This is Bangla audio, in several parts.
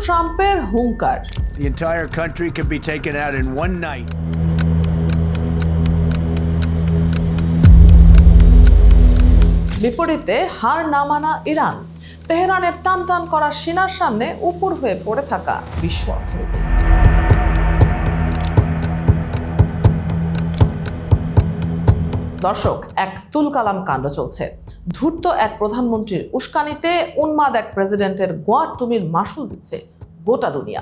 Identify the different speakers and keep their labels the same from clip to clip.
Speaker 1: ট্রাম্পের হুঙ্কার।
Speaker 2: The entire country could be taken out in one night.
Speaker 1: বিপরীতে হার না মানা ইরান, তেহরানের টান টান করা সিনার সামনে উপর হয়ে পড়ে থাকা বিশ্ব অর্থনীতি। দর্শক, এক তুলকালাম কাণ্ড চলছে। ধূর্ত এক প্রধানমন্ত্রীর উস্কানিতে উন্মাদ এক প্রেসিডেন্টের গোয়ার তুমির মাশুল দিচ্ছে গোটা দুনিয়া।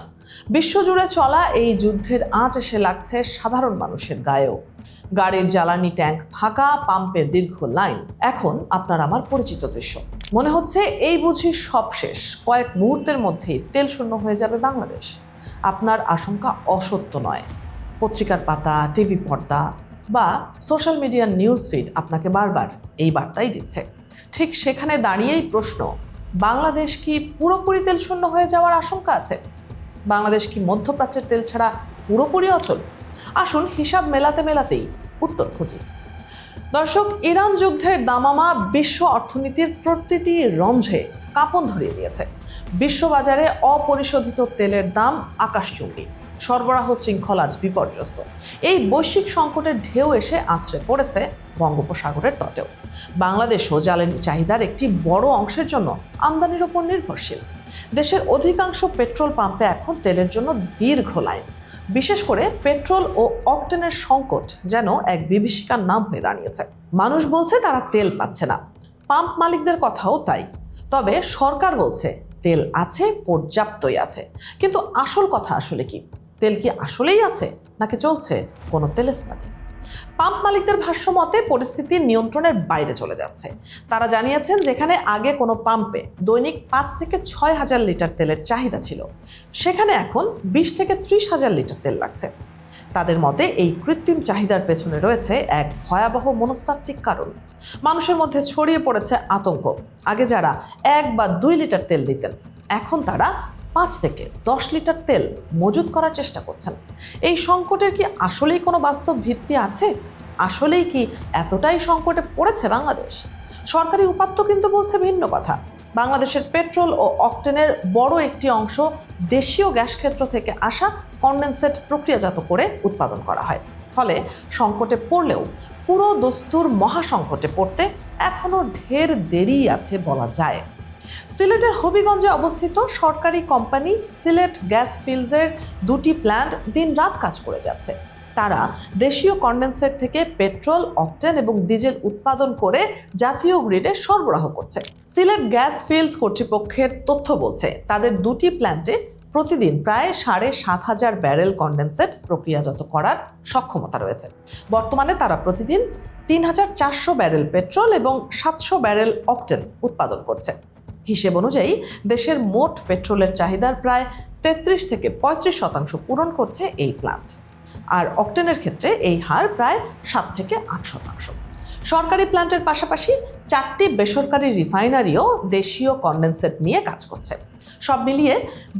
Speaker 1: বিশ্বজুড়ে চলা এই যুদ্ধের আঁচ এসে লাগছে সাধারণ মানুষের গায়েও। গাড়ির জ্বালানি ট্যাঙ্ক ফাঁকা, পাম্পে দীর্ঘ লাইন। এখন আপনার আমার পরিচিত দৃশ্য। মনে হচ্ছে এই বুঝি সব শেষ, কয়েক মুহূর্তের মধ্যেই তেল শূন্য হয়ে যাবে বাংলাদেশ। আপনার আশঙ্কা অসত্য নয়। পত্রিকার পাতা, টিভি পর্দা বা সোশ্যাল মিডিয়ার নিউজ ফিড আপনাকে বারবার এই বার্তাই দিচ্ছে। ঠিক সেখানে দাঁড়িয়েই প্রশ্ন, বাংলাদেশ কি পুরোপুরি তেল শূন্য হয়ে যাওয়ার আশঙ্কা আছে? বাংলাদেশ কি মধ্যপ্রাচ্যের তেল ছাড়া পুরোপুরি অচল? আসুন হিসাব মেলাতে মেলাতেই উত্তর খুঁজি। দর্শক, ইরান যুদ্ধের দামামা বিশ্ব অর্থনীতির প্রতিটি রন্ধ্রে কাঁপন ধরিয়ে দিয়েছে। বিশ্ববাজারে অপরিশোধিত তেলের দাম আকাশচুম্বী, সরবরাহ শৃঙ্খল আজ বিপর্যস্ত। এই বৈশ্বিক সংকটের ঢেউ এসে আছড়ে পড়েছে বঙ্গোপসাগরের তটেও। বাংলাদেশও জ্বালানি চাহিদার একটি বড় অংশের জন্য আমদানির ওপর নির্ভরশীল। দেশের অধিকাংশ পেট্রোল পাম্পে এখন তেলের জন্য দীর্ঘ লাইন। বিশেষ করে পেট্রোল ও অকটেনের সংকট যেন এক বিভীষিকার নাম হয়ে দাঁড়িয়েছে। মানুষ বলছে তারা তেল পাচ্ছে না, পাম্প মালিকদের কথাও তাই। তবে সরকার বলছে তেল আছে, পর্যাপ্তই আছে। কিন্তু আসল কথা আসলে কি? তেল কি আসলেই আছে, নাকি চলছে কোনো তেলেস্মাতি? পাম্প মালিকদের ভাষ্য মতে পরিস্থিতি নিয়ন্ত্রণের বাইরে চলে যাচ্ছে। তারা জানিয়েছেন, যেখানে আগে কোনো পাম্পে দৈনিক 5 থেকে 6 হাজার লিটার তেলের চাহিদা ছিল, সেখানে এখন 20 থেকে 30 হাজার লিটার তেল লাগছে। তাদের মতে এই কৃত্রিম চাহিদার পেছনে রয়েছে এক ভয়াবহ মনস্তাত্ত্বিক কারণ। মানুষের মধ্যে ছড়িয়ে পড়েছে আতঙ্ক। আগে যারা 1 বা 2 লিটার তেল নিতেন, এখন তারা 5 থেকে 10 লিটার তেল মজুত করার চেষ্টা করছেন। এই সংকটের কি আসলেই কোনো বাস্তব ভিত্তি আছে? আসলেই কি এতটাই সংকটে পড়েছে বাংলাদেশ? সরকারি উপাত্ত কিন্তু বলছে ভিন্ন কথা। বাংলাদেশের পেট্রোল ও অকটেনের বড় একটি অংশ দেশীয় গ্যাস ক্ষেত্র থেকে আসা কনডেনসেট প্রক্রিয়াজাত করে উৎপাদন করা হয়। ফলে সংকটে পড়লেও পুরো দস্তুর মহাসংকটে পড়তে এখনও ঢের দেরি আছে বলা যায়। সিলেটের হবিগঞ্জে অবস্থিত সরকারি কোম্পানি সিলেট গ্যাস ফিল্ডসের 2টি প্ল্যান্ট দিনরাত কাজ করে যাচ্ছে। তারা দেশীয় কনডেনসেট থেকে পেট্রোল, অকটেন এবং ডিজেল উৎপাদন করে জাতীয় গ্রিডে সরবরাহ করছে। সিলেট গ্যাস ফিল্ডস কর্তৃপক্ষের তথ্য বলছে, তাদের 2টি প্ল্যান্টে প্রতিদিন প্রায় 7,500 ব্যারেল কনডেনসেট প্রক্রিয়াজাত করার সক্ষমতা রয়েছে। বর্তমানে তারা প্রতিদিন 3,400 ব্যারেল পেট্রোল এবং 700 ব্যারেল অকটেন উৎপাদন করছে। হিসেব অনুযায়ী দেশের মোট পেট্রোলের চাহিদার প্রায় 33 থেকে 35% পূরণ করছে এই প্ল্যান্ট। আর অকটেনের ক্ষেত্রে এই হার প্রায় 7 থেকে 8%। সরকারি প্ল্যান্টের পাশাপাশি 4টি বেসরকারি রিফাইনারিও দেশীয় কনডেনসেট নিয়ে কাজ করছে। সব মিলিয়ে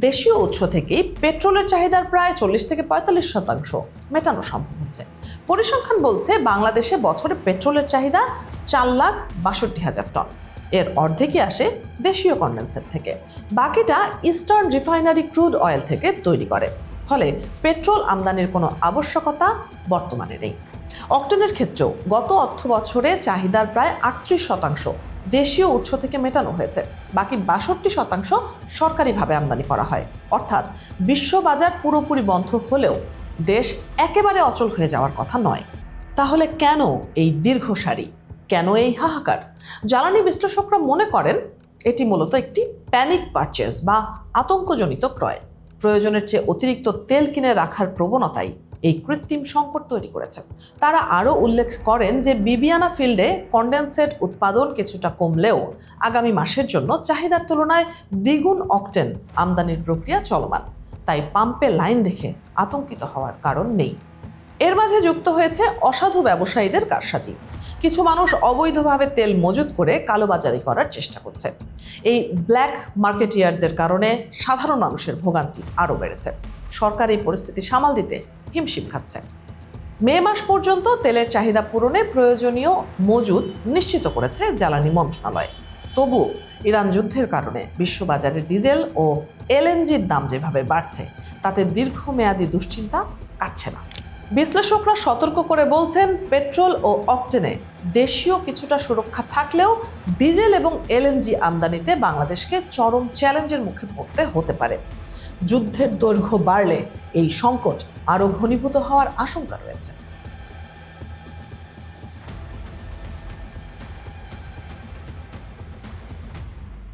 Speaker 1: দেশীয় উৎস থেকেই পেট্রোলের চাহিদার প্রায় 40 থেকে 45% মেটানো সম্ভব হচ্ছে। পরিসংখ্যান বলছে, বাংলাদেশে বছরে পেট্রোলের চাহিদা 4,62,000 টন। এর অর্ধেকই আসে দেশীয় কনডেনসেট থেকে, বাকিটা ইস্টার্ন রিফাইনারি ক্রুড অয়েল থেকে তৈরি করে। ফলে পেট্রোল আমদানির কোনো আবশ্যকতা বর্তমানে নেই। অকটেনের ক্ষেত্রেও গত অর্থ বছরে চাহিদার প্রায় 38% দেশীয় উৎস থেকে মেটানো হয়েছে। বাকি 62% সরকারিভাবে আমদানি করা হয়। অর্থাৎ বিশ্ববাজার পুরোপুরি বন্ধ হলেও দেশ একেবারে অচল হয়ে যাওয়ার কথা নয়। তাহলে কেন এই দীর্ঘ সারি? কেন এই হাহাকার? জ্বালানি বিশ্লেষকরা মনে করেন এটি মূলত একটি প্যানিক পারচেজ বা আতঙ্কজনিত ক্রয়। প্রয়োজনের চেয়ে অতিরিক্ত তেল কিনে রাখার প্রবণতাই এই কৃত্রিম সংকট তৈরি করেছে। তারা আরও উল্লেখ করেন যে বিবিয়ানা ফিল্ডে কনডেনসেট উৎপাদন কিছুটা কমলেও আগামী মাসের জন্য চাহিদার তুলনায় দ্বিগুণ অকটেন আমদানির প্রক্রিয়া চলমান। তাই পাম্পে লাইন দেখে আতঙ্কিত হওয়ার কারণ নেই। এর মাঝে যুক্ত হয়েছে অসাধু ব্যবসায়ীদের কারসাজি। কিছু মানুষ অবৈধভাবে তেল মজুত করে কালোবাজারি করার চেষ্টা করছে। এই ব্ল্যাক মার্কেটিয়ারদের কারণে সাধারণ মানুষের ভোগান্তি আরও বেড়েছে। সরকার এই পরিস্থিতি সামাল দিতে হিমশিম খাচ্ছে। মে মাস পর্যন্ত তেলের চাহিদা পূরণে প্রয়োজনীয় মজুদ নিশ্চিত করেছে জ্বালানি মন্ত্রণালয়। তবুও ইরান যুদ্ধের কারণে বিশ্ববাজারে ডিজেল ও এলএনজির দাম যেভাবে বাড়ছে তাতে দীর্ঘমেয়াদী দুশ্চিন্তা কাটছে না। বিশ্লেষকরা সতর্ক করে বলছেন, পেট্রোল ও অকটেনে দেশীয় কিছুটা সুরক্ষা থাকলেও ডিজেল এবং এলএনজি আমদানিতে বাংলাদেশকে চরম চ্যালেঞ্জের মুখে পড়তে হতে পারে। যুদ্ধের দৈর্ঘ্য বাড়লে এই সংকট আরও ঘনীভূত হওয়ার আশঙ্কা রয়েছে।